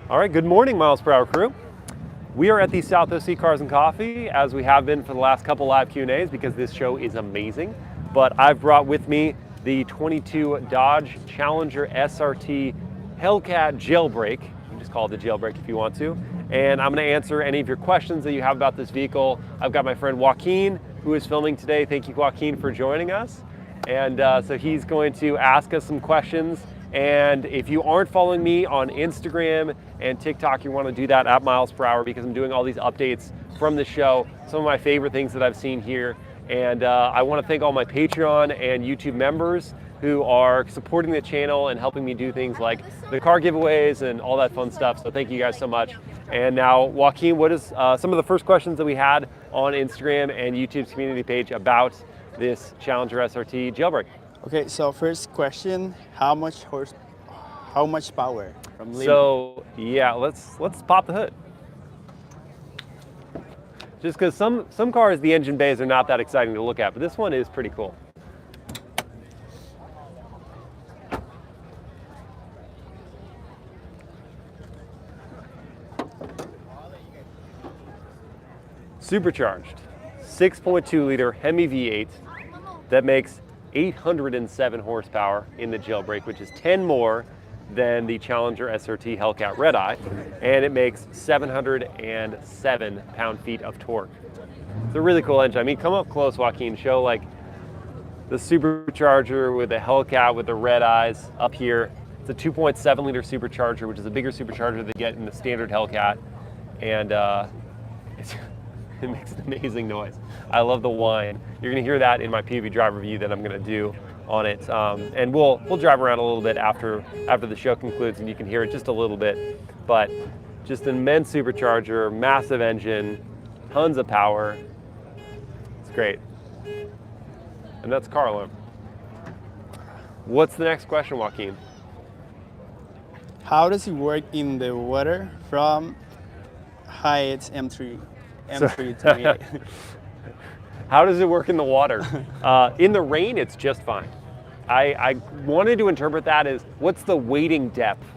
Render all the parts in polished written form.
All right, good morning, Miles Per Hour crew. We are at the South OC Cars and Coffee, as we have been for the last couple live Q&As, because this show is amazing. But I've brought with me the 22 Dodge Challenger SRT Hellcat Jailbreak. You can just call it the Jailbreak if you want to. And I'm going to answer any of your questions that you have about this vehicle. I've got my friend Joaquin, who is filming today. Thank you, Joaquin, for joining us. And so he's going to ask us some questions. And if you aren't following me on Instagram and TikTok, you want to do that at Miles Per Hour, because I'm doing all these updates from the show, some of my favorite things that I've seen here. And I want to thank all my Patreon and YouTube members who are supporting the channel and helping me do things like the car giveaways and all that fun stuff. So thank you guys so much. And now, Joaquin, what is some of the first questions that we had on Instagram and YouTube's community page about this Challenger SRT Jailbreak? Okay, so first question, how much power from limit? So yeah, let's pop the hood. Just because some cars, the engine bays are not that exciting to look at, but this one is pretty cool. Supercharged, 6.2 liter HEMI V8 that makes 807 horsepower in the Jailbreak, which is 10 more than the Challenger SRT Hellcat Redeye, and it makes 707 pound-feet of torque. It's a really cool engine. I mean, come up close, Joaquin, show like the Supercharger with the Hellcat with the red eyes up here. It's a 2.7 liter supercharger, which is a bigger supercharger they get in the standard Hellcat, and it makes an amazing noise. I love the whine. You're gonna hear that in my PV drive review that I'm gonna do on it. And we'll drive around a little bit after the show concludes, and you can hear it just a little bit. But just an immense supercharger, massive engine, tons of power. It's great. And that's car alarm. What's the next question, Joaquin? How does it work in the weather from Hyatt's M328? How does it work in the water? In the rain, it's just fine. I wanted to interpret that as, what's the wading depth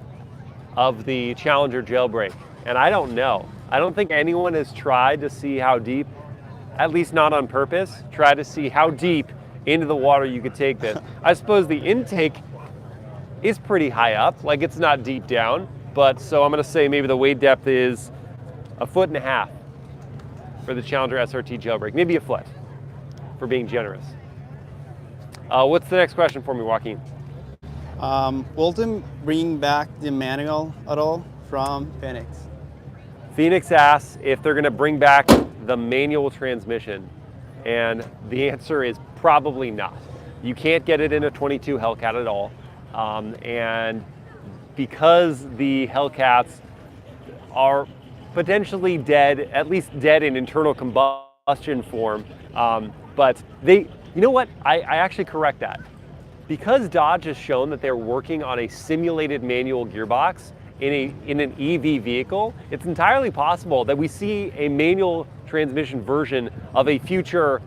of the Challenger Jailbreak? And I don't know. I don't think anyone has tried to see how deep, at least not on purpose, try to see how deep into the water you could take this. I suppose the intake is pretty high up, like it's not deep down, but so I'm gonna say maybe the wade depth is 1.5 feet for the Challenger SRT Jailbreak, maybe 1 foot, for being generous. What's the next question for me, Joaquin? Will them bring back the manual at all from Phoenix? Phoenix asks if they're gonna bring back the manual transmission, and the answer is probably not. You can't get it in a 22 Hellcat at all, and because the Hellcats are potentially dead, at least dead in internal combustion form, but you know what, I actually correct that. Because Dodge has shown that they're working on a simulated manual gearbox in an EV vehicle, it's entirely possible that we see a manual transmission version of a future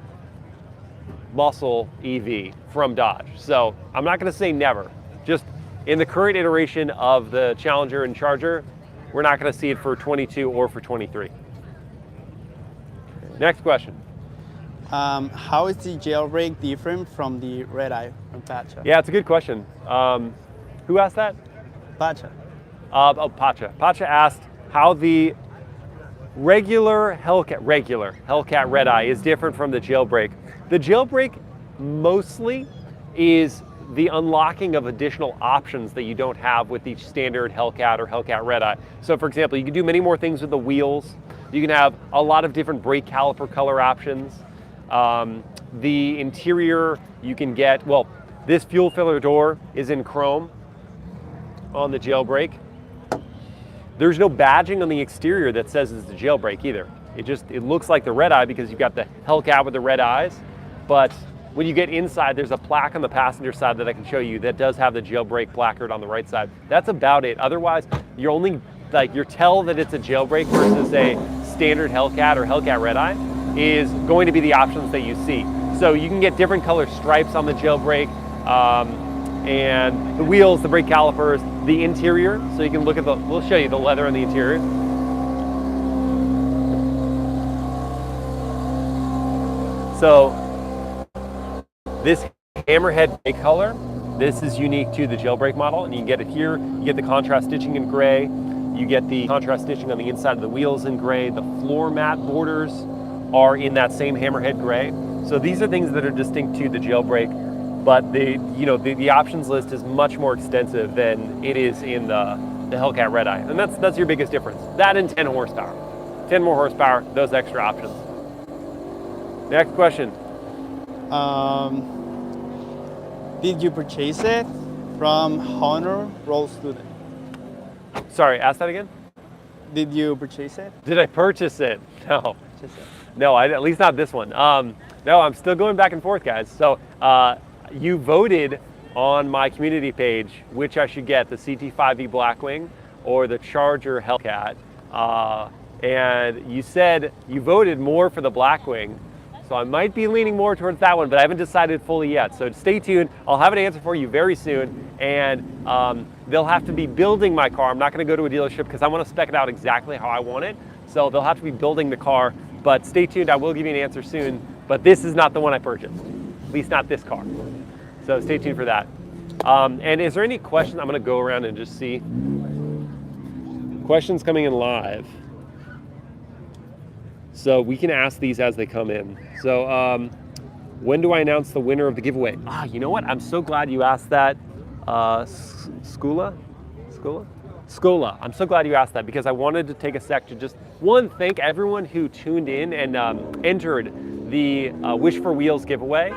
muscle EV from Dodge. So I'm not gonna say never, just in the current iteration of the Challenger and Charger, we're not going to see it for 22 or for 23. Next question. How is the Jailbreak different from the Redeye from Pacha? Yeah, it's a good question. Who asked that? Pacha. Pacha. Pacha asked how the regular Hellcat Redeye is different from the Jailbreak. The Jailbreak mostly is the unlocking of additional options that you don't have with the standard Hellcat or Hellcat Redeye. So for example, you can do many more things with the wheels. You can have a lot of different brake caliper color options. The interior, you can get, well, this fuel filler door is in chrome on the Jailbreak. There's no badging on the exterior that says it's the Jailbreak either. It looks like the Redeye because you've got the Hellcat with the red eyes, but when you get inside, there's a plaque on the passenger side that I can show you that does have the Jailbreak placard on the right side. That's about it. Otherwise, you're only, your tell that it's a Jailbreak versus a standard Hellcat or Hellcat Redeye is going to be the options that you see. So you can get different color stripes on the Jailbreak, and the wheels, the brake calipers, the interior, so you can look at we'll show you the leather on the interior. So this Hammerhead Grey color, this is unique to the Jailbreak model, and you can get it here. You get the contrast stitching in gray. You get the contrast stitching on the inside of the wheels in gray. The floor mat borders are in that same Hammerhead Grey. So these are things that are distinct to the Jailbreak, but the options list is much more extensive than it is in the Hellcat Redeye, and that's your biggest difference. That and 10 horsepower. 10 more horsepower, those extra options. Next question. Did you purchase it from Honor Roll Student? Sorry, ask that again? Did you purchase it? Did I purchase it? No. No, at least not this one. No, I'm still going back and forth, guys. So you voted on my community page which I should get, the CT5E Blackwing or the Charger Hellcat. And you said you voted more for the Blackwing. So I might be leaning more towards that one, but I haven't decided fully yet. So stay tuned. I'll have an answer for you very soon. And they'll have to be building my car. I'm not going to go to a dealership because I want to spec it out exactly how I want it. So they'll have to be building the car. But stay tuned. I will give you an answer soon. But this is not the one I purchased. At least not this car. So stay tuned for that. And is there any questions? I'm going to go around and just see. Questions coming in live. So we can ask these as they come in. So when do I announce the winner of the giveaway? You know what? I'm so glad you asked that. Skola? I'm so glad you asked that because I wanted to take a sec to just, one, thank everyone who tuned in and entered the Wish for Wheels giveaway.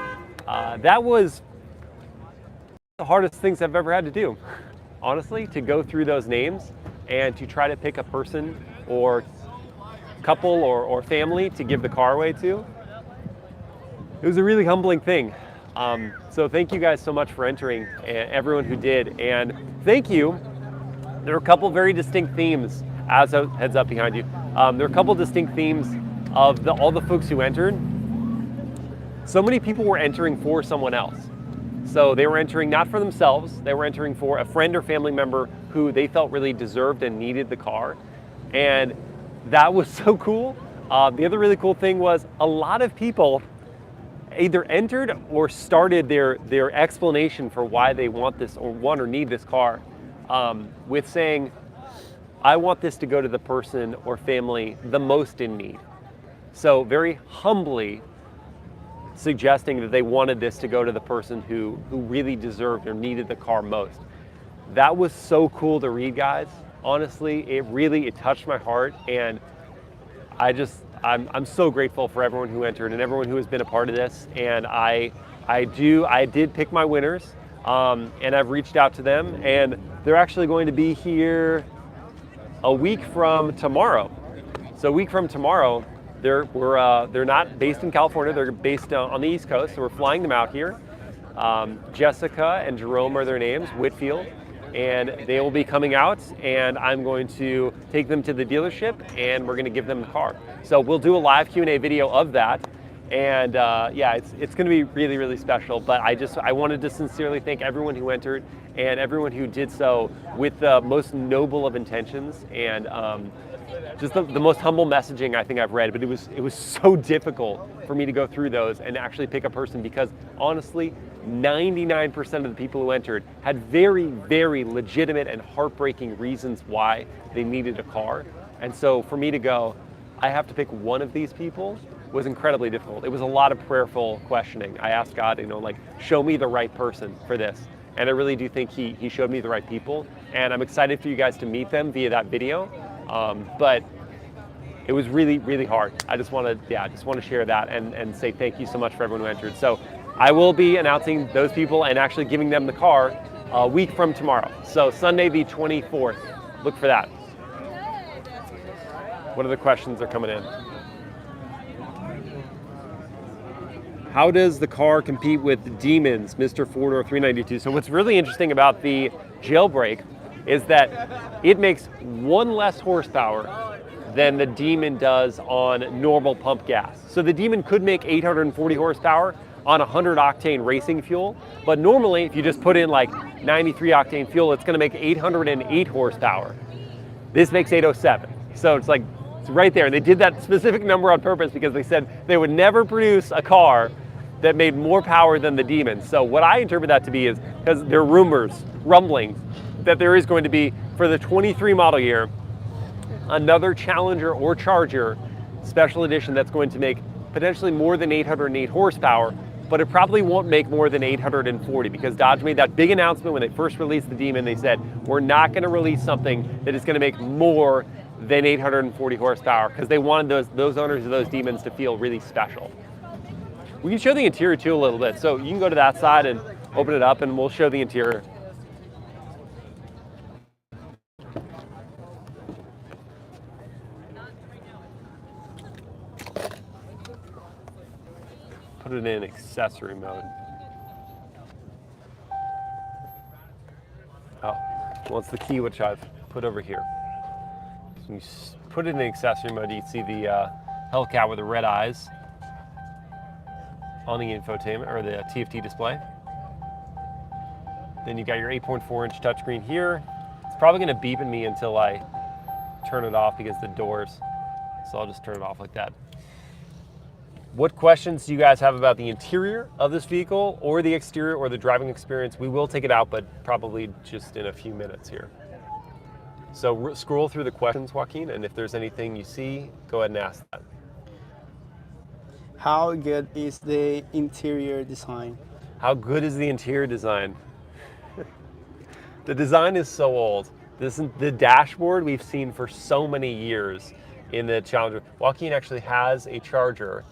That was the hardest things I've ever had to do, honestly, to go through those names and to try to pick a person or couple or family to give the car away to. It was a really humbling thing. So thank you guys so much for entering, everyone who did. And thank you. There are a couple very distinct themes, as a heads up behind you. There are a couple distinct themes of all the folks who entered. So many people were entering for someone else. So they were entering not for themselves, they were entering for a friend or family member who they felt really deserved and needed the car. And that was so cool. The other really cool thing was a lot of people either entered or started their explanation for why they want this or want or need this car with saying, I want this to go to the person or family the most in need. So very humbly suggesting that they wanted this to go to the person who really deserved or needed the car most. That was so cool to read, guys. Honestly, it touched my heart, and I'm so grateful for everyone who entered and everyone who has been a part of this. And I did pick my winners, and I've reached out to them, and they're actually going to be here a week from tomorrow. So a week from tomorrow, they're not based in California. They're based on the East Coast, so we're flying them out here. Jessica and Jerome are their names, Whitfield. And they will be coming out, and I'm going to take them to the dealership, and we're going to give them the car. So we'll do a live Q&A video of that, and yeah, it's going to be really, really special. But I wanted to sincerely thank everyone who entered and everyone who did so with the most noble of intentions, and just the most humble messaging I think I've read. But it was so difficult for me to go through those and actually pick a person because honestly, 99% of the people who entered had very, very legitimate and heartbreaking reasons why they needed a car. And so for me to go, I have to pick one of these people was incredibly difficult. It was a lot of prayerful questioning. I asked God, show me the right person for this. And I really do think he showed me the right people. And I'm excited for you guys to meet them via that video. But it was really, really hard. I just want to share that and say thank you so much for everyone who entered. So I will be announcing those people and actually giving them the car a week from tomorrow. So Sunday the 24th. Look for that. What other questions are coming in? How does the car compete with Demons, Mr. 4-door 392? So what's really interesting about the Jailbreak is that it makes one less horsepower than the Demon does on normal pump gas. So the Demon could make 840 horsepower on 100 octane racing fuel. But normally, if you just put in like 93 octane fuel, it's gonna make 808 horsepower. This makes 807. So it's like, it's right there. And they did that specific number on purpose because they said they would never produce a car that made more power than the Demon. So what I interpret that to be is, because there are rumors, rumblings, that there is going to be, for the 23 model year, another Challenger or Charger special edition that's going to make potentially more than 808 horsepower, but it probably won't make more than 840 because Dodge made that big announcement when they first released the Demon. They said, we're not gonna release something that is gonna make more than 840 horsepower because they wanted those owners of those Demons to feel really special. We can show the interior too a little bit. So you can go to that side and open it up and we'll show the interior. Put it in accessory mode. Oh, well, it's the key which I've put over here. So you put it in accessory mode, you can see the Hellcat with the red eyes on the infotainment, or the TFT display. Then you got your 8.4-inch touchscreen here. It's probably gonna beep at me until I turn it off because the doors, so I'll just turn it off like that. What questions do you guys have about the interior of this vehicle or the exterior or the driving experience? We will take it out, but probably just in a few minutes here. So scroll through the questions, Joaquin, and if there's anything you see, go ahead and ask that. How good is the interior design? How good is the interior design? The design is so old. The dashboard we've seen for so many years in the Challenger. Joaquin actually has a Charger.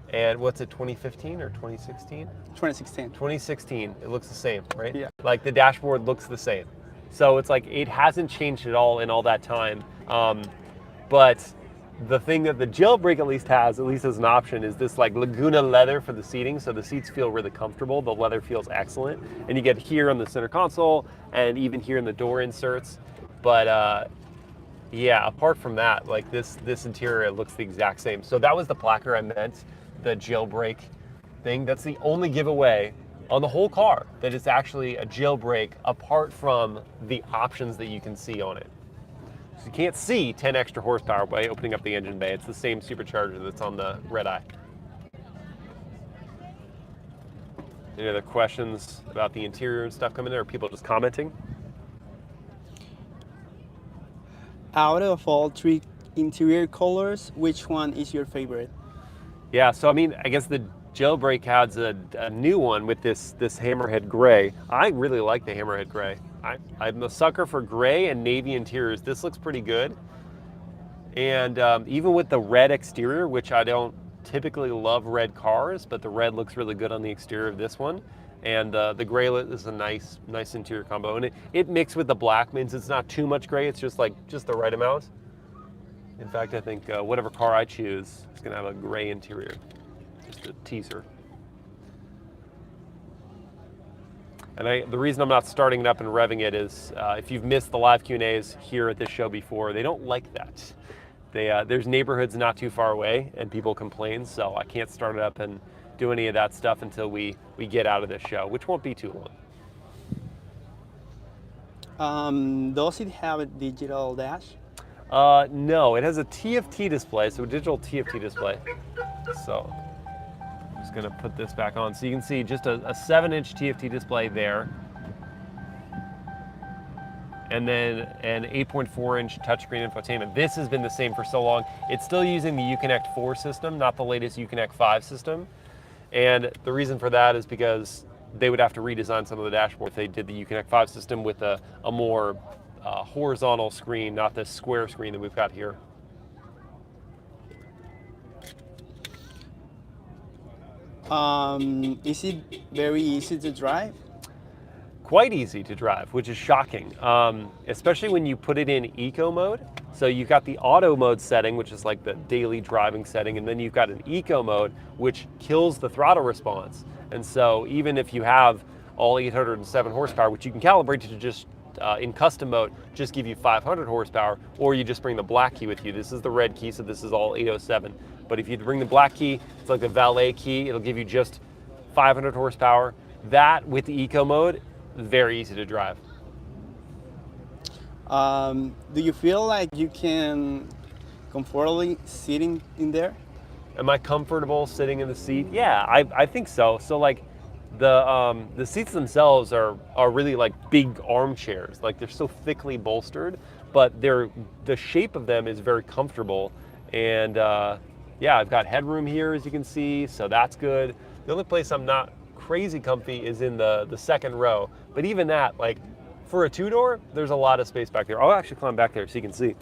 And what's it, 2015 or 2016? 2016. 2016, it looks the same, right? Yeah. Like the dashboard looks the same. So it's like, it hasn't changed at all in all that time. But the thing that the Jailbreak at least has, at least as an option, is this like Laguna leather for the seating. So the seats feel really comfortable. The leather feels excellent. And you get here on the center console and even here in the door inserts. But yeah, apart from that, like this interior, it looks the exact same. So that was the placard I meant. The Jailbreak thing. That's the only giveaway on the whole car that is actually a Jailbreak apart from the options that you can see on it. So you can't see 10 extra horsepower by opening up the engine bay. It's the same supercharger that's on the Redeye. Any other questions about the interior and stuff coming there, or people just commenting? Out of all three interior colors, which one is your favorite? Yeah, so I mean, I guess the Jailbreak has a new one with this Hammerhead Gray. I really like the Hammerhead Gray. I'm a sucker for gray and navy interiors. This looks pretty good. And even with the red exterior, which I don't typically love red cars, but the red looks really good on the exterior of this one. And the gray is a nice interior combo. And it mixed with the black means it's not too much gray, it's just the right amount. In fact, I think whatever car I choose is gonna have a gray interior. Just a teaser. And the reason I'm not starting it up and revving it is if you've missed the live Q&As here at this show before, they don't like that. There's neighborhoods not too far away and people complain, so I can't start it up and do any of that stuff until we get out of this show, which won't be too long. Does it have a digital dash? No, it has a TFT display, so a digital TFT display. So I'm just gonna put this back on so you can see just a 7-inch TFT display there. And then an 8.4-inch touchscreen infotainment. This has been the same for so long. It's still using the Uconnect 4 system, not the latest Uconnect 5 system. And the reason for that is because they would have to redesign some of the dashboard if they did the Uconnect 5 system with a more horizontal screen, not this square screen that we've got here. Is it very easy to drive? Quite easy to drive, which is shocking, especially when you put it in eco mode. So you've got the auto mode setting, which is like the daily driving setting, and then you've got an eco mode, which kills the throttle response. And so even if you have all 807 horsepower, which you can calibrate to just in custom mode, just give you 500 horsepower, or you just bring the black key with you. This is the red key, so this is all 807. But if you bring the black key, it's like the valet key, it'll give you just 500 horsepower. That with the eco mode, very easy to drive. Do you feel like you can comfortably sitting in there? Am I comfortable sitting in the seat? Yeah, I think so. So like the seats themselves are really like big armchairs. Like they're so thickly bolstered, but the shape of them is very comfortable. And yeah, I've got headroom here, as you can see, so that's good. The only place I'm not crazy comfy is in the second row. But even that, like for a two-door, there's a lot of space back there. I'll actually climb back there so you can see.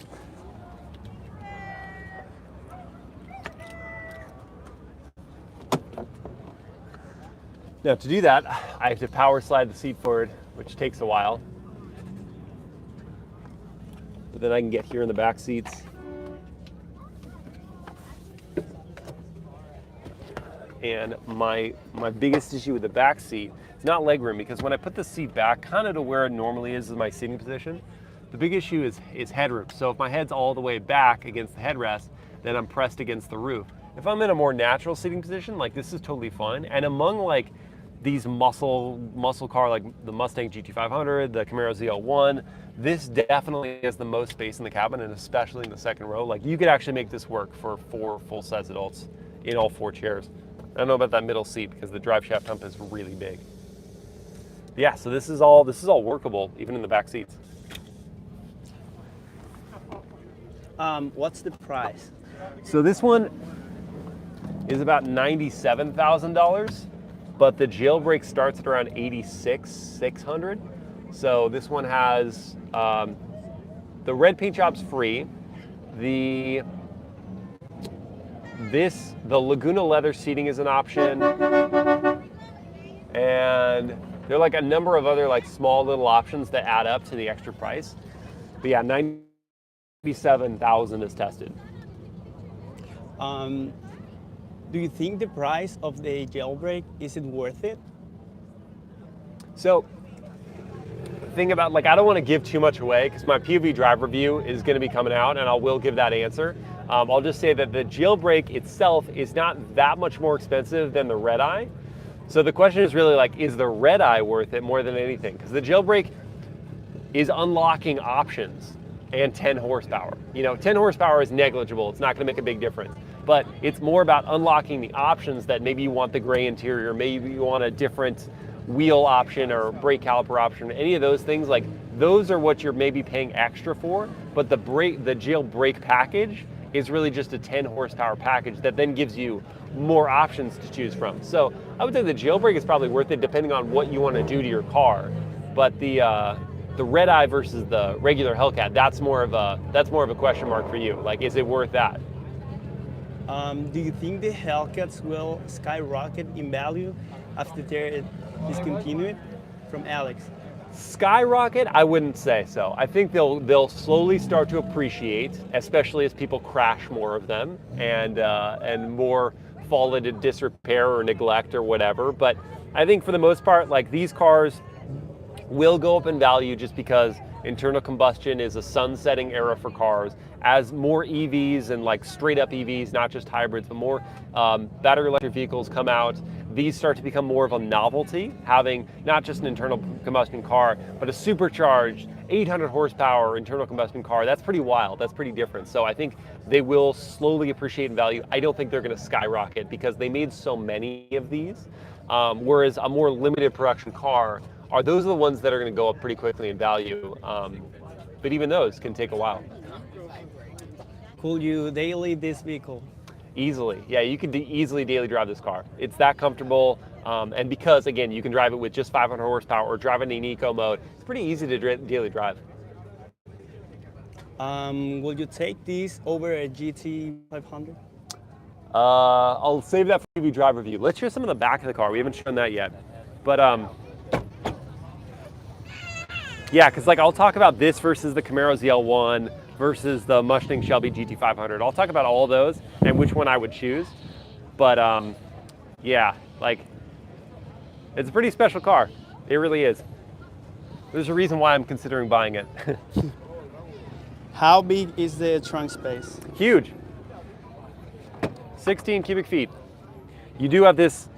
Now to do that, I have to power slide the seat forward, which takes a while. But then I can get here in the back seats. And my biggest issue with the back seat is not legroom, because when I put the seat back kind of to where it normally is in my seating position, the big issue is headroom. So if my head's all the way back against the headrest, then I'm pressed against the roof. If I'm in a more natural seating position, like this is totally fine. And among like these muscle car like the Mustang GT500, the Camaro ZL1, this definitely has the most space in the cabin, and especially in the second row. Like you could actually make this work for 4 full-size adults in all 4 chairs. I don't know about that middle seat because the drive shaft hump is really big. But yeah, so this is all workable even in the back seats. What's the price? So this one is about $97,000. But the Jailbreak starts at around $86,600. So this one has the red paint job's free. The Laguna Leather seating is an option, and there are like a number of other like small little options that add up to the extra price. But yeah, $97,000 is tested. Do you think the price of the Jailbreak, is it worth it? So, thing about, like, I don't want to give too much away because my POV drive review is going to be coming out, and I will give that answer. I'll just say that the Jailbreak itself is not that much more expensive than the Redeye. So the question is really like, is the Redeye worth it more than anything? Because the Jailbreak is unlocking options and 10 horsepower. You know, 10 horsepower is negligible. It's not going to make a big difference. But it's more about unlocking the options that maybe you want the gray interior, maybe you want a different wheel option or brake caliper option, any of those things. Like those are what you're maybe paying extra for. But the Jailbreak package is really just a 10 horsepower package that then gives you more options to choose from. So I would say the Jailbreak is probably worth it depending on what you want to do to your car. But the Redeye versus the regular Hellcat, that's more of a question mark for you. Like, is it worth that? Do you think the Hellcats will skyrocket in value after they're discontinued? From Alex. Skyrocket? I wouldn't say so. I think they'll slowly start to appreciate, especially as people crash more of them and more fall into disrepair or neglect or whatever. But I think for the most part, like these cars will go up in value just because internal combustion is a sunsetting era for cars. As more EVs and like straight up EVs, not just hybrids, but more battery electric vehicles come out, these start to become more of a novelty, having not just an internal combustion car, but a supercharged 800 horsepower internal combustion car. That's pretty wild, that's pretty different. So I think they will slowly appreciate in value. I don't think they're gonna skyrocket because they made so many of these, whereas a more limited production car, those are the ones that are gonna go up pretty quickly in value. But even those can take a while. Could you daily this vehicle? Easily, yeah, you can easily daily drive this car. It's that comfortable, and because, again, you can drive it with just 500 horsepower or drive it in eco mode, it's pretty easy to daily drive. Will you take this over a GT500? I'll save that for POV drive review. Let's show some of the back of the car. We haven't shown that yet. But, yeah, because like I'll talk about this versus the Camaro ZL1, versus the Mustang Shelby GT500. I'll talk about all those and which one I would choose. But yeah, like it's a pretty special car. It really is. There's a reason why I'm considering buying it. How big is the trunk space? Huge. 16 cubic feet. You do have this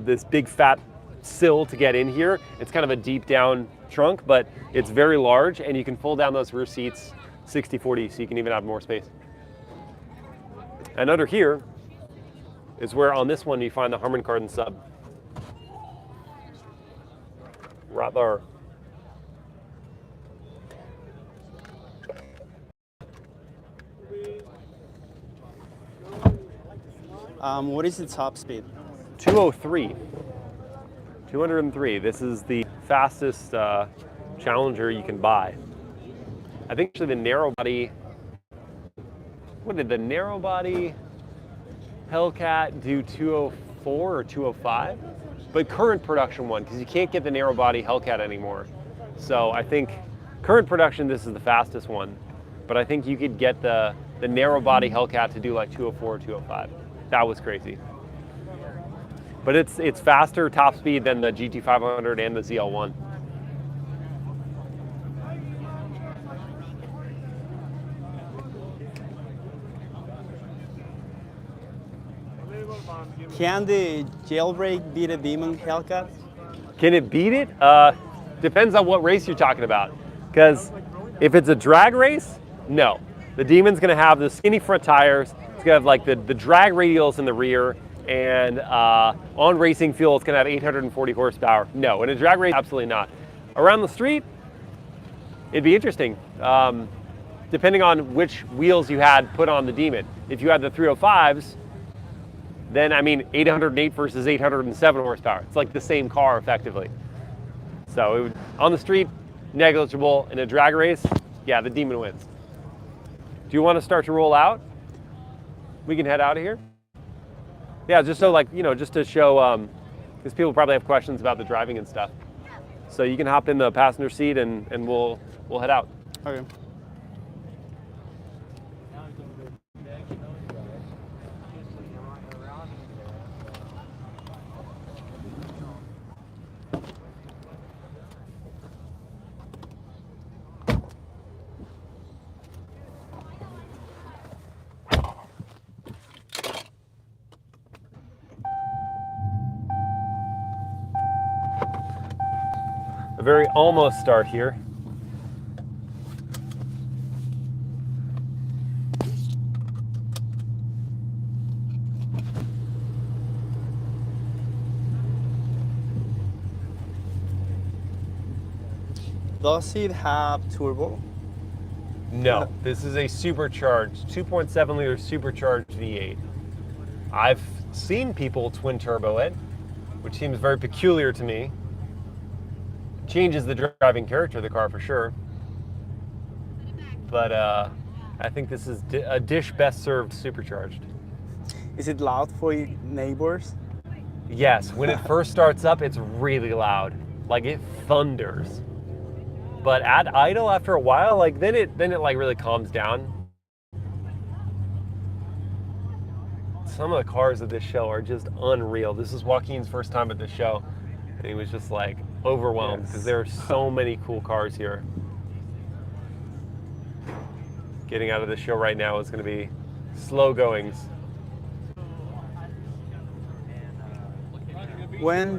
this big fat sill to get in here. It's kind of a deep down trunk, but it's very large, and you can fold down those rear seats 60/40, so you can even have more space. And under here is where on this one you find the Harman Kardon sub. Right there. What is the top speed? 203. 203. This is the fastest Challenger you can buy. I think actually the narrow body, what did the narrow body Hellcat do, 204 or 205? But current production one, because you can't get the narrow body Hellcat anymore. So I think current production, this is the fastest one. But I think you could get the narrow body Hellcat to do like 204 or 205. That was crazy. But it's faster top speed than the GT500 and the ZL1. Can the Jailbreak beat a Demon Hellcat? Can it beat it? Depends on what race you're talking about. Because if it's a drag race, no. The Demon's gonna have the skinny front tires. It's gonna have like the drag radials in the rear, and on racing fuel, it's gonna have 840 horsepower. No, in a drag race, absolutely not. Around the street, it'd be interesting. Depending on which wheels you had put on the Demon. If you had the 305s, then I mean 808 versus 807 horsepower. It's like the same car effectively. So it would, on the street, negligible. In a drag race, yeah, the Demon wins. Do you want to start to roll out? We can head out of here. Yeah, just so like, you know, just to show, because people probably have questions about the driving and stuff. So you can hop in the passenger seat and we'll head out. Okay. A very almost start here. Does it have turbo? No, this is a supercharged 2.7 liter supercharged V8. I've seen people twin turbo it, which seems very peculiar to me. Changes the driving character of the car for sure. But I think this is a dish best served supercharged. Is it loud for your neighbors? Yes, when it first starts up, it's really loud. Like it thunders. But at idle after a while, like then it like really calms down. Some of the cars at this show are just unreal. This is Joaquin's first time at the show, and he was just like overwhelmed because there are so many cool cars here. Getting out of the show right now is going to be slow goings. When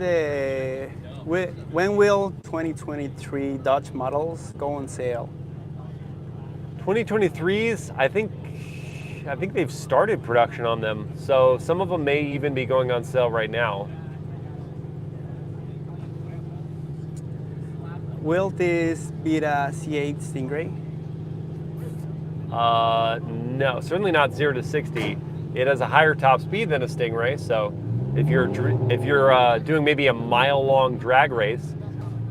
will 2023 Dodge models go on sale? 2023s, I think they've started production on them, so some of them may even be going on sale right now. Will this beat a C8 Stingray? No, certainly not 0 to 60. It has a higher top speed than a Stingray, so if you're doing maybe a mile-long drag race,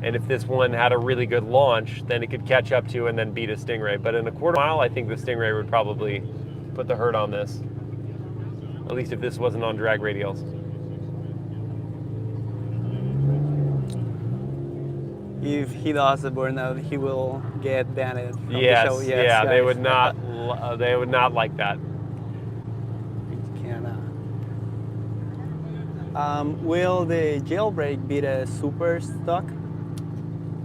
and if this one had a really good launch, then it could catch up to and then beat a Stingray. But in a quarter mile, I think the Stingray would probably put the hurt on this. At least if this wasn't on drag radials. If he does a burnout, he will get banned from the Yes, show. Yes, yeah, yes. they would not like that. Will the Jailbreak beat a Super Stock?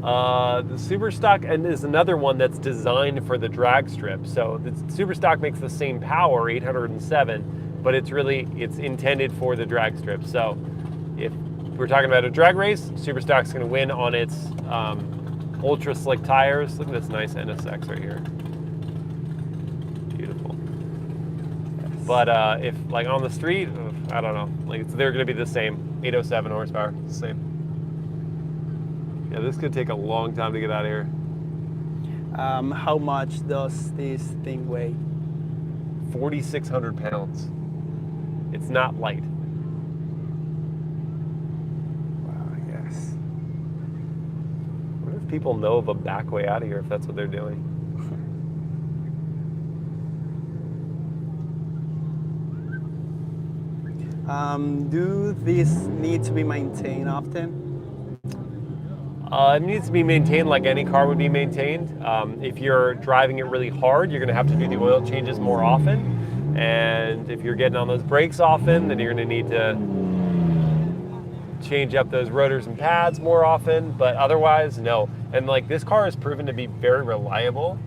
The Super Stock is another one that's designed for the drag strip. So the Super Stock makes the same power, 807, but it's intended for the drag strip. So if we're talking about a drag race, Superstock's going to win on its ultra slick tires. Look at this nice NSX right here. Beautiful. Yes. But if like on the street, I don't know, like they're going to be the same. 807 horsepower, same. Yeah, this could take a long time to get out of here. How much does this thing weigh? 4,600 pounds. It's not light. Wow, I guess. I wonder if people know of a back way out of here if that's what they're doing. Do these need to be maintained often? It needs to be maintained like any car would be maintained. If you're driving it really hard, you're going to have to do the oil changes more often. And if you're getting on those brakes often, then you're going to need to change up those rotors and pads more often. But otherwise, no. And like this car has proven to be very reliable.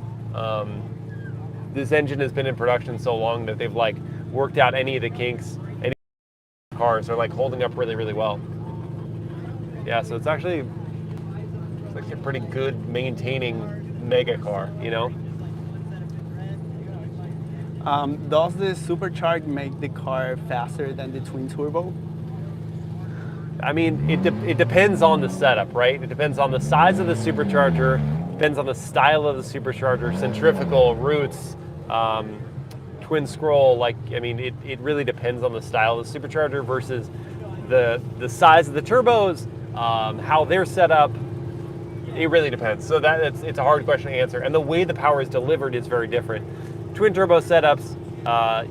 This engine has been in production so long that they've like worked out any of the kinks. Any cars are like holding up really, really well. Yeah, so it's actually like a pretty good maintaining mega car, you know? Does the Supercharged make the car faster than the twin turbo? I mean, it depends on the setup, right? It depends on the size of the supercharger, depends on the style of the supercharger, centrifugal, roots, twin scroll. Like, I mean, it really depends on the style of the supercharger versus the size of the turbos, how they're set up. It really depends. So it's a hard question to answer. And the way the power is delivered is very different. Twin turbo setups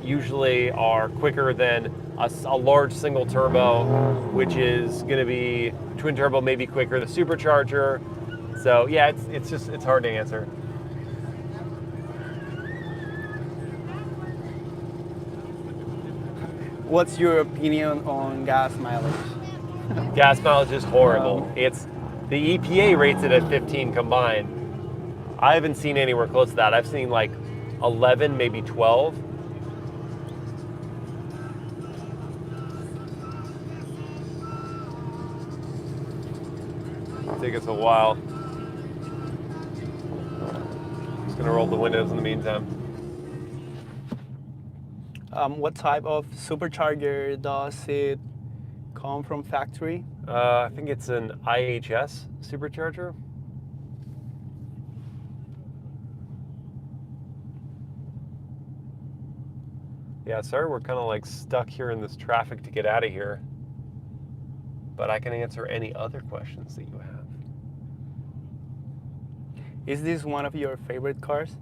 usually are quicker than a large single turbo, which is going to be twin turbo, maybe quicker the supercharger. So yeah, it's hard to answer. What's your opinion on gas mileage? Gas mileage is horrible. The EPA rates it at 15 combined. I haven't seen anywhere close to that. I've seen like 11, maybe 12. It'll take us a while. Just gonna roll the windows in the meantime. What type of supercharger does it come from factory? I think it's an IHS supercharger. Yeah, sorry we're kind of like stuck here in this traffic to get out of here. But I can answer any other questions that you have. Is this one of your favorite cars?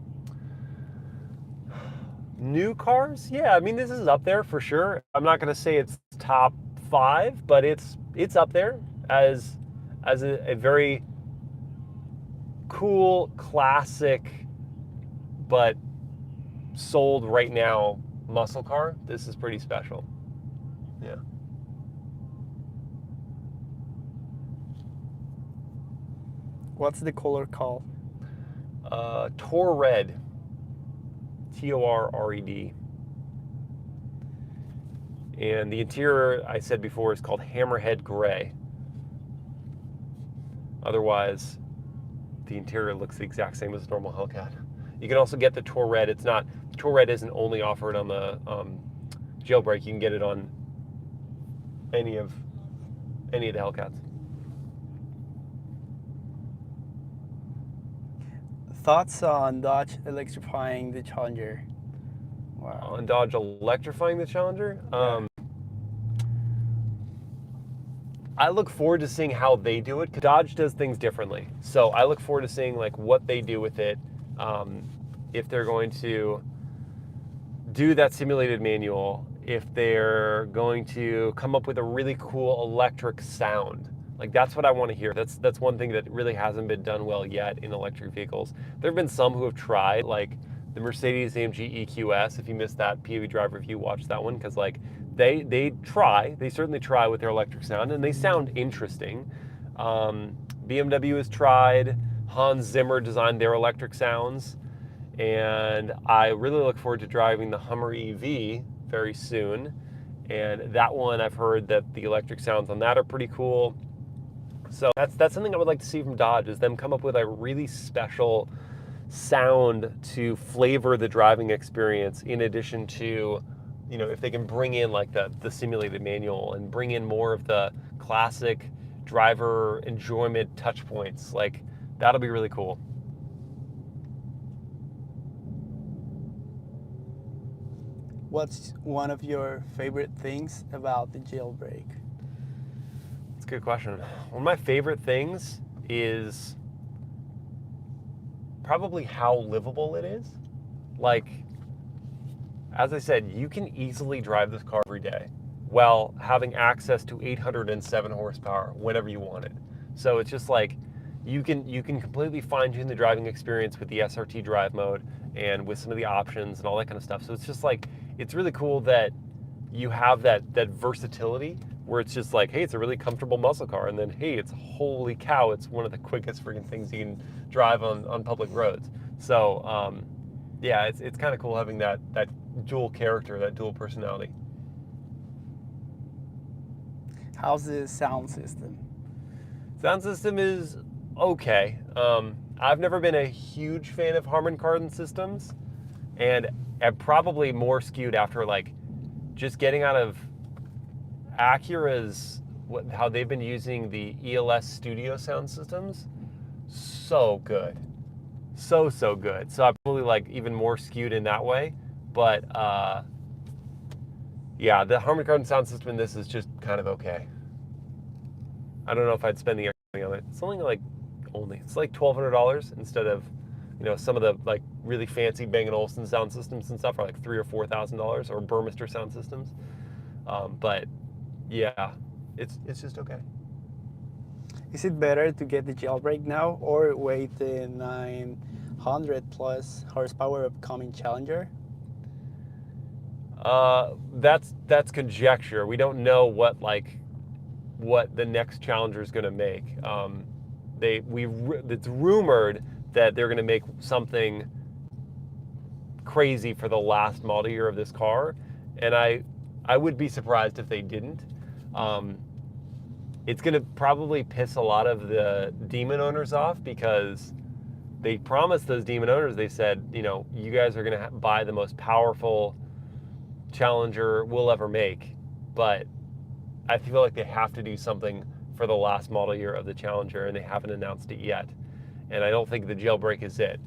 New cars? Yeah, I mean, this is up there for sure. I'm not going to say it's top 5, but it's up there as a very cool, classic, but sold right now muscle car. This is pretty special. Yeah. What's the color called? TorRed. TorRed. And the interior, I said before, is called Hammerhead Grey. Otherwise, the interior looks the exact same as a normal Hellcat. You can also get the TorRed. TorRed isn't only offered on the Jailbreak. You can get it on any of the Hellcats. Thoughts on Dodge electrifying the Challenger? Wow. On Dodge electrifying the Challenger? Yeah. I look forward to seeing how they do it, because Dodge does things differently. So I look forward to seeing like what they do with it, if they're going to do that simulated manual, if they're going to come up with a really cool electric sound. Like, that's what I want to hear. That's one thing that really hasn't been done well yet in electric vehicles. There have been some who have tried, like the Mercedes-AMG EQS. If you missed that POV drive review, watch that one, because like they certainly try with their electric sound, and they sound interesting. BMW has tried. Hans Zimmer designed their electric sounds, and I really look forward to driving the Hummer EV very soon. And that one, I've heard that the electric sounds on that are pretty cool. So that's something I would like to see from Dodge, is them come up with a really special sound to flavor the driving experience, in addition to, you know, if they can bring in like the simulated manual and bring in more of the classic driver enjoyment touch points, like that'll be really cool. What's one of your favorite things about the Jailbreak? That's a good question. One of my favorite things is probably how livable it is. Like, as I said, you can easily drive this car every day while having access to 807 horsepower whenever you want it. So it's just like, you can completely fine tune the driving experience with the SRT drive mode and with some of the options and all that kind of stuff. So it's just like, it's really cool that you have that versatility, where it's just like, hey, it's a really comfortable muscle car, and then, hey, it's holy cow, it's one of the quickest freaking things you can drive on public roads. So yeah, it's kind of cool having that dual character, that dual personality. How's the sound system? Sound system is okay. I've never been a huge fan of Harman Kardon systems, and I'm probably more skewed after like just getting out of Acura's, how they've been using the ELS Studio sound systems. So good, so good. So I'm probably like even more skewed in that way. But yeah, the Harman Kardon sound system in this is just kind of okay. I don't know if I'd spend the extra money on it. It's only like $1,200 instead of, you know, some of the like really fancy Bang & Olufsen sound systems and stuff are like $3,000 or $4,000, or Burmester sound systems. But yeah, it's just okay. Is it better to get the Jailbreak now or wait the 900 plus horsepower upcoming Challenger? That's conjecture. We don't know what the next Challenger is going to make. It's rumored that they're going to make something crazy for the last model year of this car, and I would be surprised if they didn't. It's going to probably piss a lot of the Demon owners off, because they promised those Demon owners, they said, you know, you guys are going to buy the most powerful Challenger we'll ever make, but I feel like they have to do something for the last model year of the Challenger, and they haven't announced it yet. And I don't think the Jailbreak is it.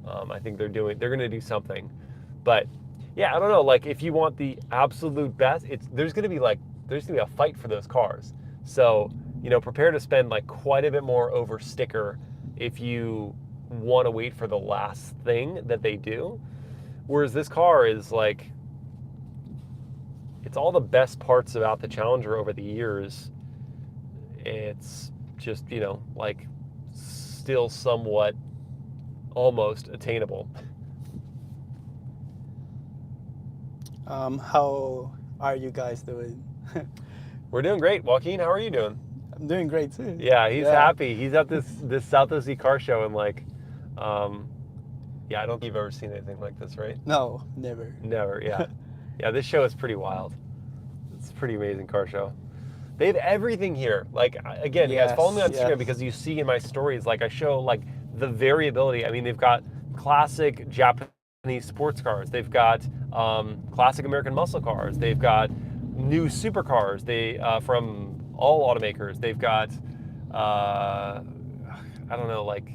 I think they're going to do something. But yeah, I don't know. Like, if you want the absolute best, there's going to be a fight for those cars. So, you know, prepare to spend like quite a bit more over sticker if you want to wait for the last thing that they do. Whereas this car is like, it's all the best parts about the Challenger over the years. It's just, you know, like still somewhat almost attainable. How are you guys doing? We're doing great. Joaquin, how are you doing? I'm doing great too. Yeah, he's happy. He's at this South OC car show, and like, yeah, I don't think you've ever seen anything like this, right? No, never. Never, yeah. Yeah, this show is pretty wild. It's a pretty amazing car show. They have everything here. Like, again, you guys follow me on Instagram, because you see in my stories, like, I show like the variability. I mean, they've got classic Japanese sports cars. They've got classic American muscle cars. They've got new supercars. From all automakers. They've got I don't know, like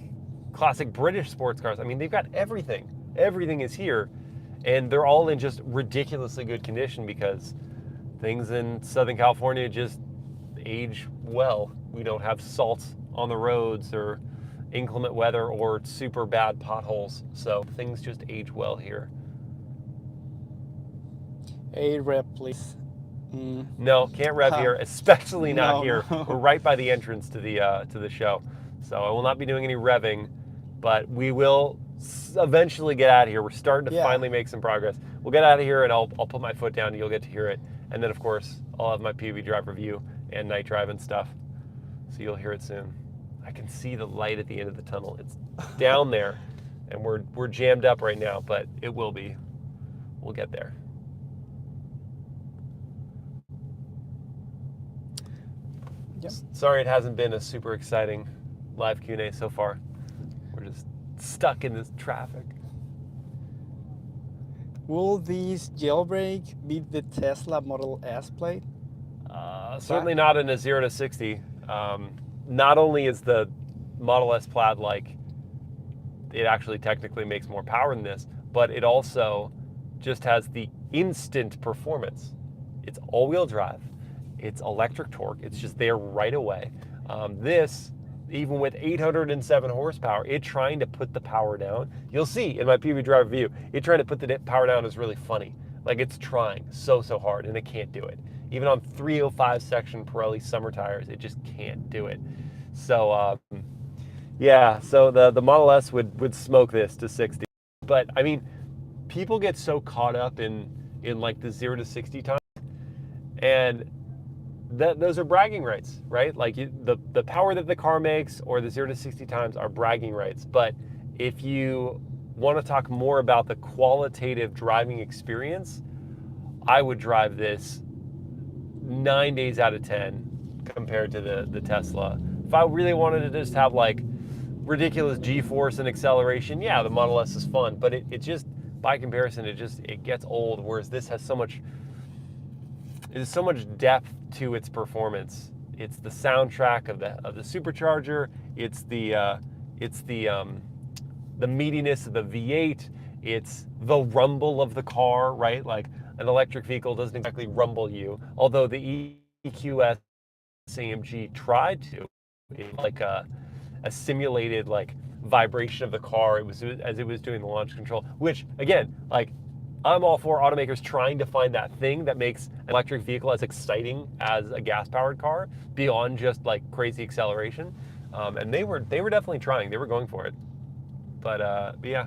classic British sports cars. I mean, they've got everything. Everything is here, and they're all in just ridiculously good condition, because things in Southern California just age well. We don't have salt on the roads or inclement weather or super bad potholes, so things just age well here. A rep, please. No, can't rev here, especially not here. No. We're right by the entrance to the show, so I will not be doing any revving, but we will eventually get out of here. We're starting to finally make some progress. We'll get out of here, and I'll put my foot down, and you'll get to hear it. And then, of course, I'll have my PUV drive review and night drive and stuff, so you'll hear it soon. I can see the light at the end of the tunnel. It's down there, and we're jammed up right now, but it will be. We'll get there. Yep. Sorry it hasn't been a super exciting live Q&A so far. We're just stuck in this traffic. Will these jailbreak beat the Tesla Model S plate? Certainly not in a 0 to 60. Not only is the Model S Plaid like, it actually technically makes more power than this, but it also just has the instant performance. It's all-wheel drive. It's electric torque. It's just there right away. This, even with 807 horsepower, it trying to put the power down. You'll see in my PV driver review, it trying to put the power down is really funny. Like, it's trying so hard, and it can't do it. Even on 305 section Pirelli summer tires, it just can't do it. So, yeah, so the Model S would smoke this to 60. But, I mean, people get so caught up in like the 0 to 60 time, and those are bragging rights, right? Like the power that the car makes or the 0 to 60 times are bragging rights. But if you want to talk more about the qualitative driving experience, I would drive this 9 days out of 10 compared to the Tesla. If I really wanted to just have like ridiculous G-force and acceleration, yeah, the Model S is fun, but it just, by comparison, it gets old, whereas this has so much depth to its performance. It's the soundtrack of the supercharger. It's the meatiness of the V8. It's the rumble of the car, right? Like an electric vehicle doesn't exactly rumble you, although the EQS AMG tried to, like a simulated like vibration of the car. It was as it was doing the launch control, which again, like, I'm all for automakers trying to find that thing that makes an electric vehicle as exciting as a gas-powered car beyond just like crazy acceleration. And they were definitely trying. They were going for it. But yeah,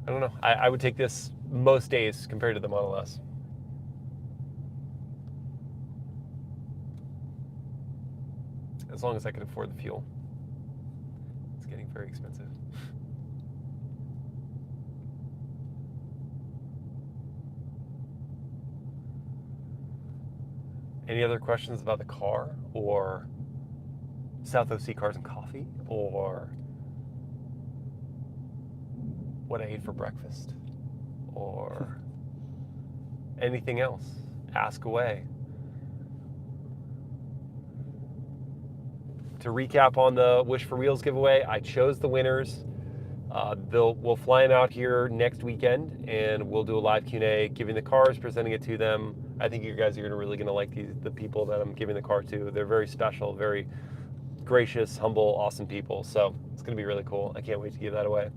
I don't know. I would take this most days compared to the Model S. As long as I can afford the fuel. It's getting very expensive. Any other questions about the car, or South OC Cars and Coffee, or what I ate for breakfast, or anything else? Ask away. To recap on the Wish for Wheels giveaway, I chose the winners. We'll fly them out here next weekend, and we'll do a live Q&A, giving the cars, presenting it to them. I think you guys are really going to like the people that I'm giving the car to. They're very special, very gracious, humble, awesome people. So it's going to be really cool. I can't wait to give that away.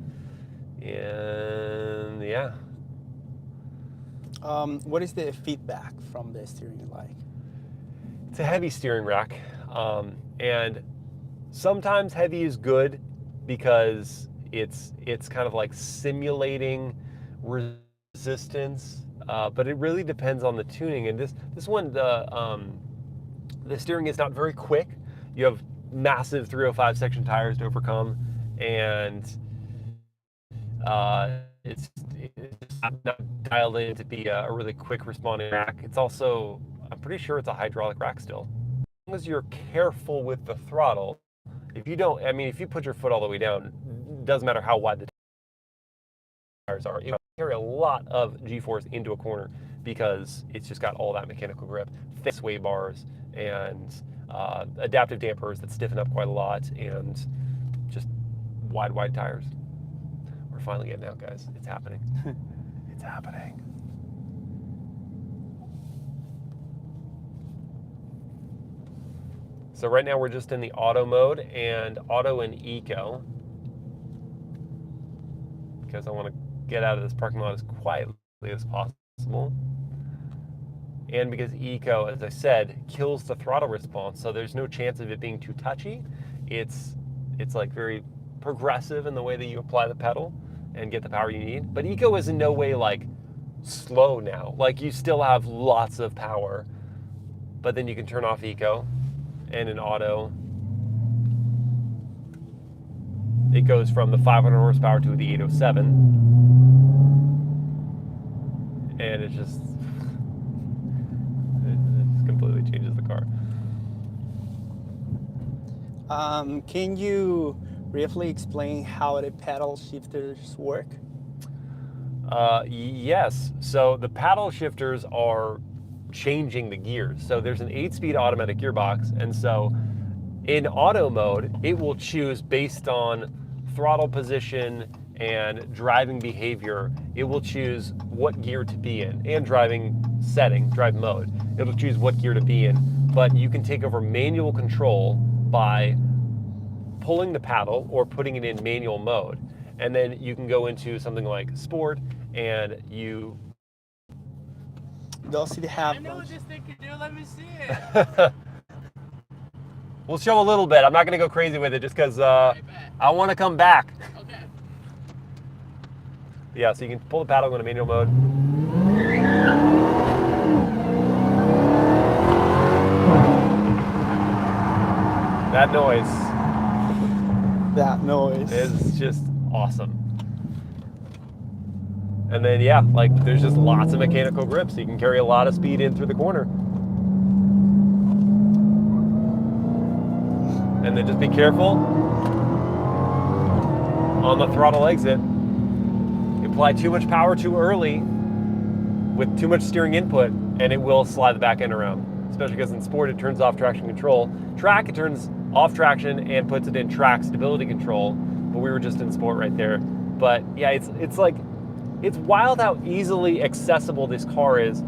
And yeah. What is the feedback from the steering like? It's a heavy steering rack, and sometimes heavy is good because it's kind of like simulating resistance, but it really depends on the tuning. And this one, the steering is not very quick. You have massive 305 section tires to overcome, and it's not dialed in to be a really quick responding rack. It's also, I'm pretty sure it's a hydraulic rack still. As long as you're careful with the throttle, if you put your foot all the way down, doesn't matter how wide the tires are. You carry a lot of G-force into a corner because it's just got all that mechanical grip, thick sway bars, and adaptive dampers that stiffen up quite a lot, and just wide tires. We're finally getting out, guys. It's happening. It's happening. So right now we're just in the auto mode, and auto and eco, because I want to get out of this parking lot as quietly as possible. And because eco, as I said, kills the throttle response, so there's no chance of it being too touchy. It's like very progressive in the way that you apply the pedal and get the power you need. But eco is in no way like slow now. Like, you still have lots of power, but then you can turn off eco, and in auto, it goes from the 500 horsepower to the 807, and it just completely changes the car. Can you briefly explain how the paddle shifters work? Yes. So the paddle shifters are changing the gears. So there's an 8-speed automatic gearbox, and so in auto mode, it will choose based on throttle position and driving behavior. It will choose what gear to be in and driving setting, drive mode. It'll choose what gear to be in, but you can take over manual control by pulling the paddle or putting it in manual mode. And then you can go into something like sport and you... Does it have... I know what this thing can do, let me see it. We'll show a little bit. I'm not gonna go crazy with it just because I want to come back. Okay. Yeah, so you can pull the paddle, go into manual mode. That noise is just awesome. And then yeah, like there's just lots of mechanical grip, so you can carry a lot of speed in through the corner. And then just be careful on the throttle exit. You apply too much power too early with too much steering input, and it will slide the back end around. Especially because in sport it turns off traction control. Track, it turns off traction and puts it in track stability control. But we were just in sport right there. But yeah, it's like, it's wild how easily accessible this car is,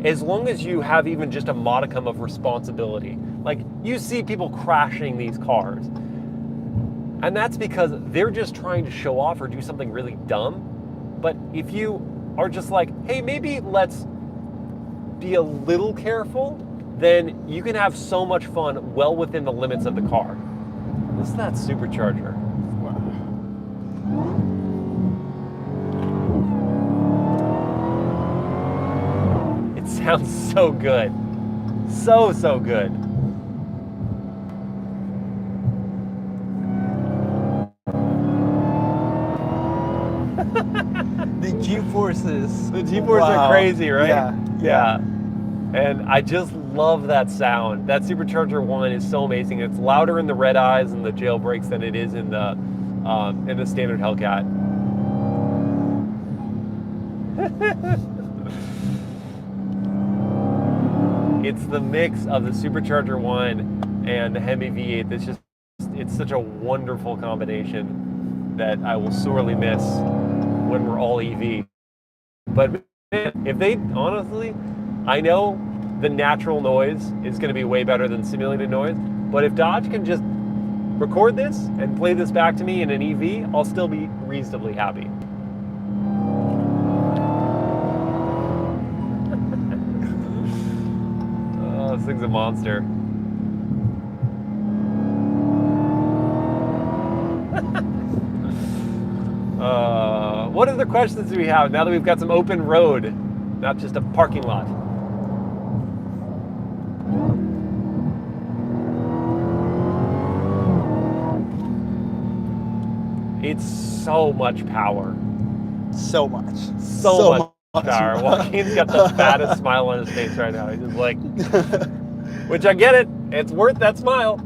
as long as you have even just a modicum of responsibility. Like, you see people crashing these cars, and that's because they're just trying to show off or do something really dumb. But if you are just like, hey, maybe let's be a little careful, then you can have so much fun well within the limits of the car. Listen to that supercharger. It sounds so good. So good. The G-forces. The G-forces are crazy, right? Yeah. And I just love that sound. That Supercharger 1 is so amazing. It's louder in the Redeyes and the Jailbreaks than it is in the standard Hellcat. It's the mix of the Supercharger 1 and the HEMI V8. It's such a wonderful combination that I will sorely miss when we're all EV. But if they, honestly, I know the natural noise is going to be way better than simulated noise, but if Dodge can just record this and play this back to me in an EV, I'll still be reasonably happy. Oh, this thing's a monster. What other questions do we have now that we've got some open road, not just a parking lot? It's so much power. So much. So much power. Joaquin's got the fattest smile on his face right now. He's just like, which I get it. It's worth that smile.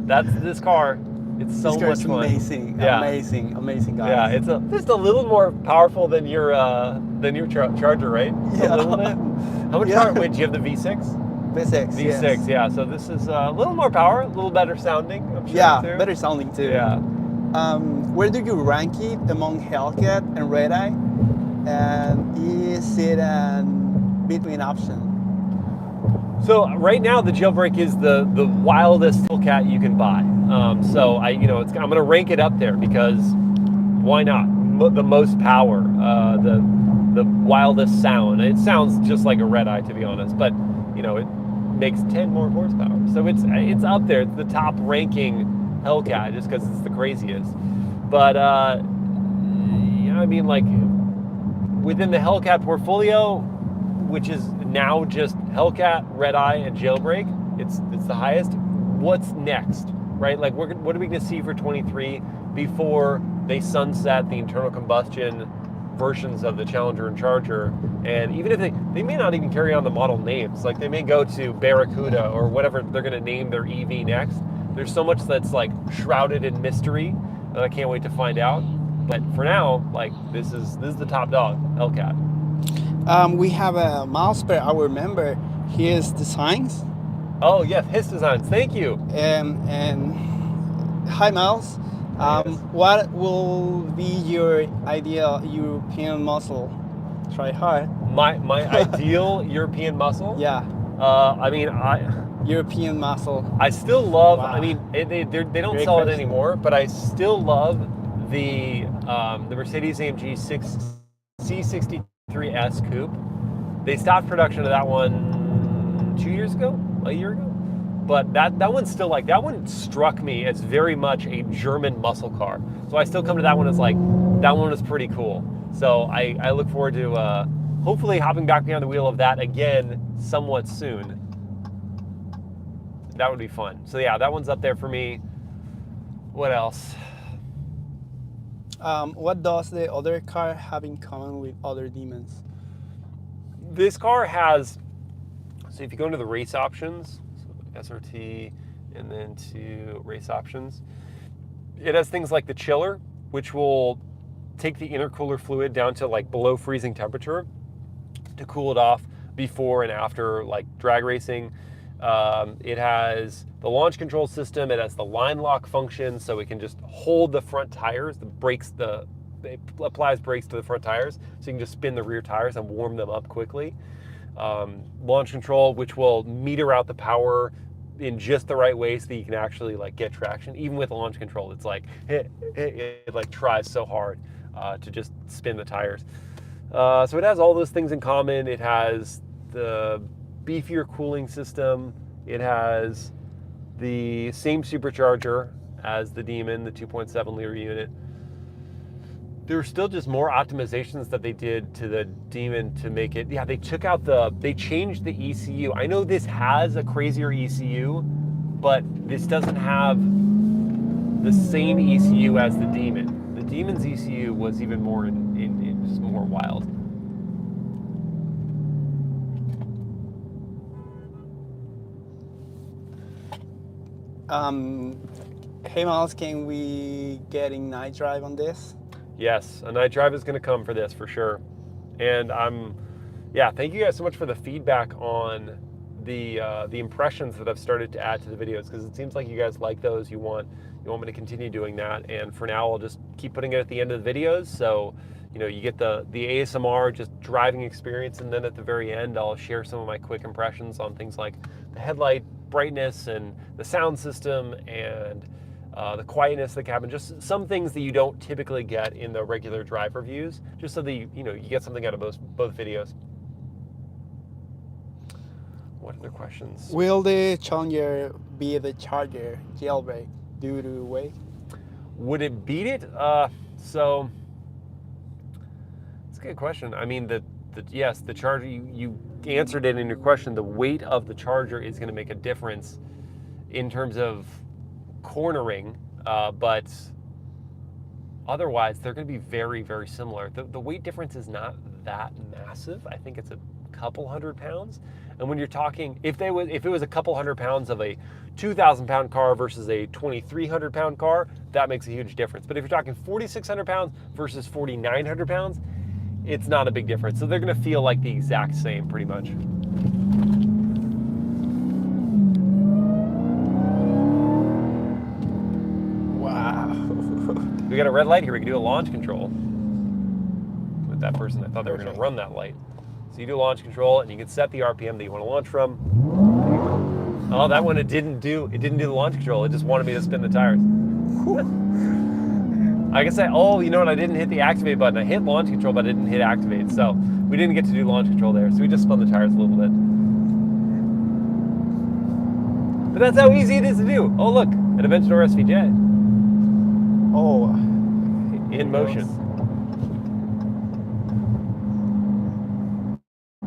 That's this car. It's so much fun. Amazing. Yeah. Amazing, guys. Yeah, it's just a little more powerful than your Charger, right? Yeah. A little bit. How much power? Wait, do you have the V6? V6. V6, yes. yeah. So this is a little more power, a little better sounding. I'm sure Yeah, too. better sounding too. Yeah. Where do you rank it among Hellcat and Redeye? And is it an between option? So right now the Jailbreak is the wildest Hellcat you can buy. So I'm going to rank it up there because why not? The most power, the wildest sound. It sounds just like a Redeye, to be honest, but it makes 10 more horsepower. So it's up there. It's the top ranking Hellcat just because it's the craziest. But within the Hellcat portfolio, which is now just Hellcat, Redeye, and Jailbreak, it's the highest. What's next, right? Like, what are we going to see for 23 before they sunset the internal combustion versions of the Challenger and Charger? And even if they may not even carry on the model names, like they may go to Barracuda or whatever they're going to name their EV next. There's so much that's like shrouded in mystery that I can't wait to find out. But for now, like this is the top dog, Hellcat. We have a miles per hour member. His designs. Oh yes, his designs. Thank you. And hi, Miles. Yes. What will be your ideal European muscle? Try hard. My ideal European muscle. Yeah, I mean, European muscle. I still love. Wow. I mean, they don't Great sell it question. anymore, but I still love the Mercedes-AMG C63S Coupe. They stopped production of that one 2 years ago, a year ago. But that one still, like, that one struck me as very much a German muscle car. So I still come to that one as like, that one was pretty cool. So I look forward to hopefully hopping back behind the wheel of that again somewhat soon. That would be fun. So yeah, that one's up there for me. What else? What does the other car have in common with other demons? This car has, so if you go into the race options, so SRT, and then to race options, it has things like the chiller, which will take the intercooler fluid down to like below freezing temperature to cool it off before and after like drag racing. It has the launch control system. It has the line lock function, so it can just hold the front tires. It applies brakes to the front tires, so you can just spin the rear tires and warm them up quickly. Launch control, which will meter out the power in just the right way so that you can actually like get traction. Even with launch control, it's like it like tries so hard to just spin the tires. So it has all those things in common. It has the beefier cooling system. It has the same supercharger as the Demon, the 2.7 liter unit. There were still just more optimizations that they did to the Demon to make it. Yeah, they changed the ECU. I know this has a crazier ECU, but this doesn't have the same ECU as the Demon. The Demon's ECU was even more just more wild. Hey Miles, can we get in night drive on this? Yes, a night drive is going to come for this for sure. And thank you guys so much for the feedback on the impressions that I've started to add to the videos, because it seems like you guys like those. You want me to continue doing that. And for now, I'll just keep putting it at the end of the videos. So, you get the ASMR, just driving experience. And then at the very end, I'll share some of my quick impressions on things like the headlight brightness and the sound system and the quietness of the cabin, just some things that you don't typically get in the regular drive reviews, just so that you get something out of both videos. What other questions? Will the Challenger be the Charger jailbreak due to weight? Would it beat it? So it's a good question. I mean, yes, the Charger, you answered it in your question. The weight of the Charger is going to make a difference in terms of cornering, but otherwise they're going to be very, very similar. The weight difference is not that massive. I think it's a couple hundred pounds. And when you're talking, if it was a couple hundred pounds of a 2,000 pound car versus a 2,300 pound car, that makes a huge difference. But if you're talking 4,600 pounds versus 4,900 pounds, it's not a big difference. So they're going to feel like the exact same pretty much. We got a red light here. We can do a launch control with that person. I thought they were going to run that light. So you do launch control, and you can set the RPM that you want to launch from. Oh, that one it didn't do the launch control. It just wanted me to spin the tires. I can say, oh, you know what? I didn't hit the activate button. I hit launch control, but I didn't hit activate. So we didn't get to do launch control there. So we just spun the tires a little bit. But that's how easy it is to do. Oh, look, an Aventador SVJ. Oh, in motion.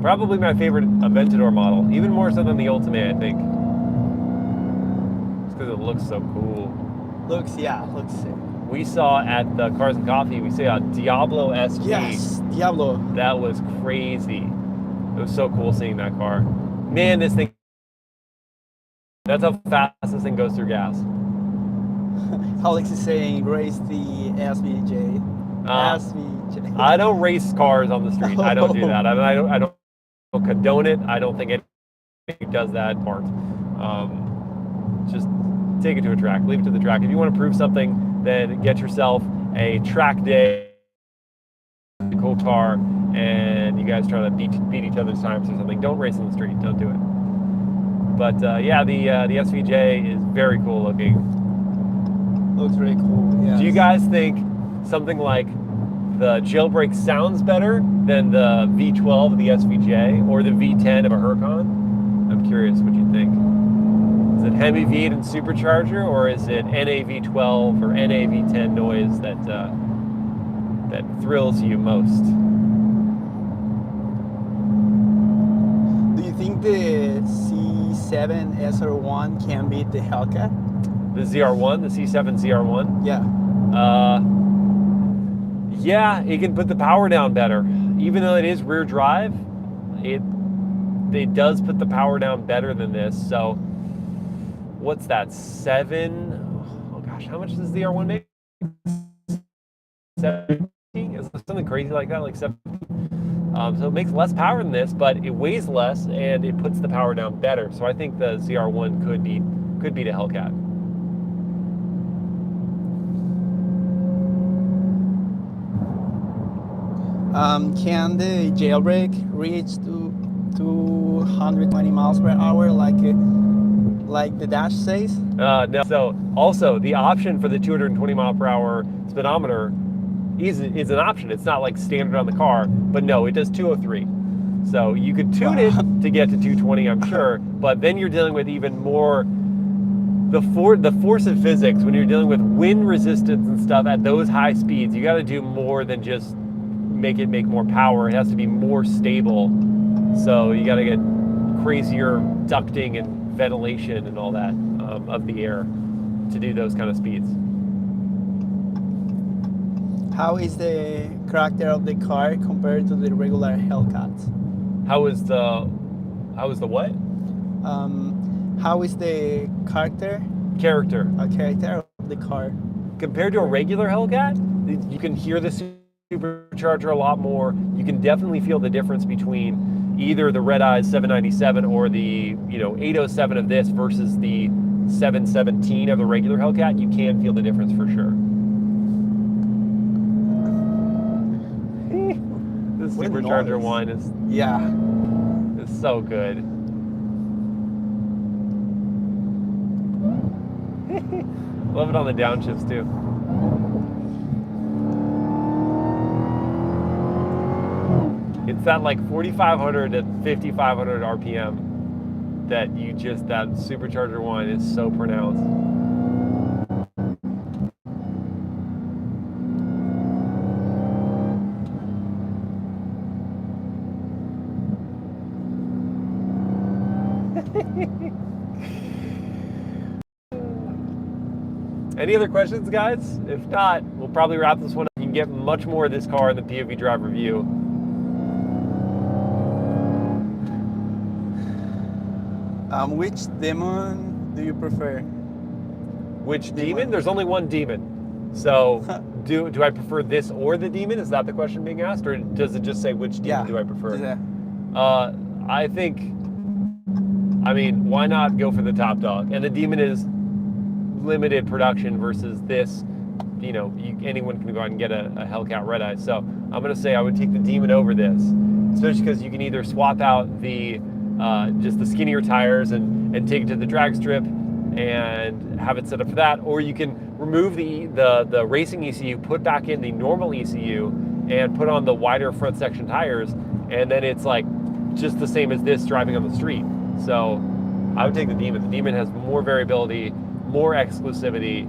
Probably my favorite Aventador model, even more so than the Ultimate, I think. Just because it looks so cool. looks sick. We saw at the Cars and Coffee, we saw a Diablo SG. Yes, Diablo. That was crazy. It was so cool seeing that car. Man, this thing, that's how fast this thing goes through gas. Alex is saying race the SVJ. SVJ. I don't race cars on the street. I don't do that. I don't condone it. I don't think anybody does that part. Just take it to a track. Leave it to the track. If you want to prove something, then get yourself a track day, a cool car, and you guys try to beat each other's times or something. Don't race on the street. Don't do it. But yeah, the SVJ is very cool looking. Looks very cool. Yeah. Do you guys think something like the Jailbreak sounds better than the V12 of the SVJ or the V10 of a Huracan? I'm curious what you think. Is it HEMI V and Supercharger, or is it NAV12 or NAV10 noise that thrills you most? Do you think the C7 SR1 can beat the Hellcat? The ZR1, the C7 ZR1? Yeah. Yeah, it can put the power down better. Even though it is rear drive, it does put the power down better than this. So, what's that? 7? Oh gosh, how much does the ZR1 make? 70? Is it something crazy like that, like 70? So it makes less power than this, but it weighs less and it puts the power down better. So I think the ZR1 could beat a Hellcat. Can the Jailbreak reach to 220 miles per hour like the dash says? No. So also the option for the 220 mile per hour speedometer is an option. It's not like standard on the car, but no, it does 203. So you could tune it to get to 220, I'm sure, but then you're dealing with even more the force of physics when you're dealing with wind resistance and stuff at those high speeds. You got to do more than just make more power. It has to be more stable. So you got to get crazier ducting and ventilation and all that of the air to do those kind of speeds. How is the character of the car compared to the regular Hellcats? How is the what? How is the character of the car compared to a regular Hellcat? You can hear the supercharger a lot more. You can definitely feel the difference between either the Redeye 797 or the 807 of this versus the 717 of the regular Hellcat. You can feel the difference for sure. The supercharger one is so good. Love it on the downshifts too. It's that like 4,500 to 5,500 RPM that that supercharger one is so pronounced. Any other questions, guys? If not, we'll probably wrap this one up. You can get much more of this car in the POV drive review. Which demon do you prefer? Which demon? There's only one demon. So do I prefer this or the demon? Is that the question being asked? Or does it just say which demon do I prefer? Yeah. I mean, why not go for the top dog? And the demon is limited production versus this, anyone can go out and get a Hellcat Redeye. So I'm going to say I would take the demon over this, especially because you can either swap out the just the skinnier tires and take it to the drag strip and have it set up for that, or you can remove the racing ECU, put back in the normal ECU, and put on the wider front section tires, and then it's like just the same as this driving on the street. So I would take the demon. The demon has more variability, more exclusivity,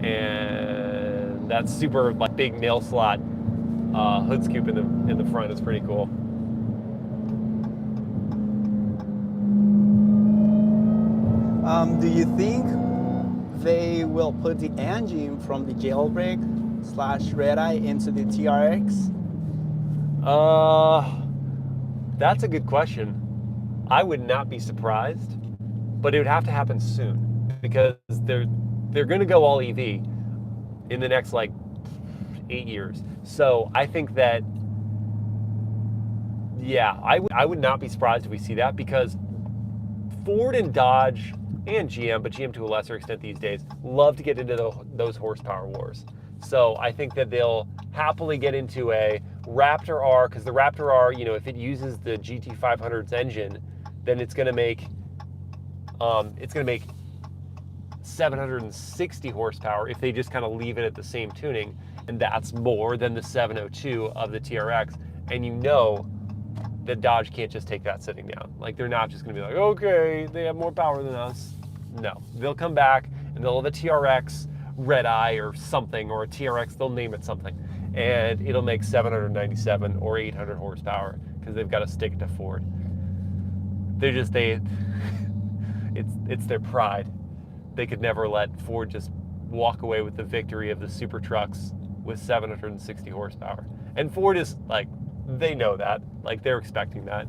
and that super like big nail slot hood scoop in the front is pretty cool. Do you think they will put the engine from the Jailbreak / Redeye into the TRX? That's a good question. I would not be surprised, but it would have to happen soon because they're they're going to go all EV in the next like 8 years. So I think that, yeah, I would not be surprised if we see that, because Ford and Dodge and GM, but GM to a lesser extent these days, love to get into those horsepower wars. So I think that they'll happily get into a Raptor R, because the Raptor R, you know, if it uses the GT500's engine, then it's going to make 760 horsepower if they just kind of leave it at the same tuning, and that's more than the 702 of the TRX. And you know that Dodge can't just take that sitting down. Like, they're not just going to be like, okay, they have more power than us. No, they'll come back and they'll have a TRX Redeye or something, or a TRX, they'll name it something, and it'll make 797 or 800 horsepower because they've got to stick it to Ford. It's their pride. They could never let Ford just walk away with the victory of the super trucks with 760 horsepower. And Ford is like, they know that, like they're expecting that.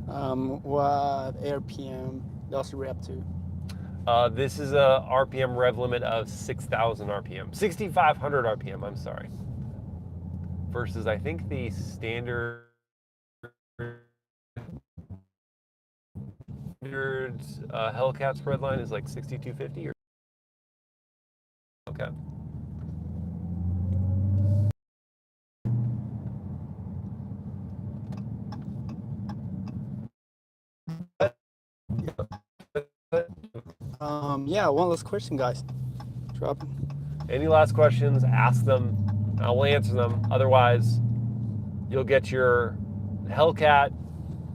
What RPM does it rev to? This is a RPM rev limit of 6,000 RPM, 6,500 RPM, I'm sorry. Versus I think the standard Hellcat spread line is like 6,250 or okay. Yeah, one last question, guys. Drop it. Any last questions, ask them. I will answer them. Otherwise, you'll get your Hellcat,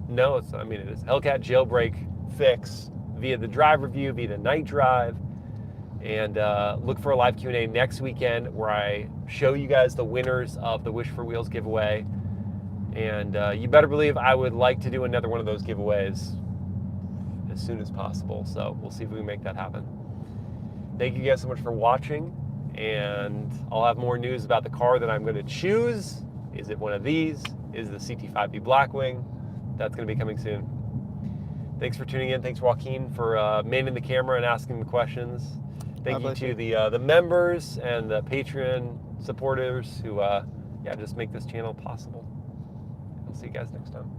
it is Hellcat Jailbreak fix via the drive review, via the night drive. And look for a live Q&A next weekend where I show you guys the winners of the Wish for Wheels giveaway. And you better believe I would like to do another one of those giveaways as soon as possible. So we'll see if we can make that happen. Thank you guys so much for watching, and I'll have more news about the car that I'm going to choose. Is it one of these? Is the CT5B Blackwing? That's going to be coming soon. Thanks for tuning in. Thanks, Joaquin, for manning the camera and asking the questions. Thank you to the members and the Patreon supporters who just make this channel possible. I'll see you guys next time.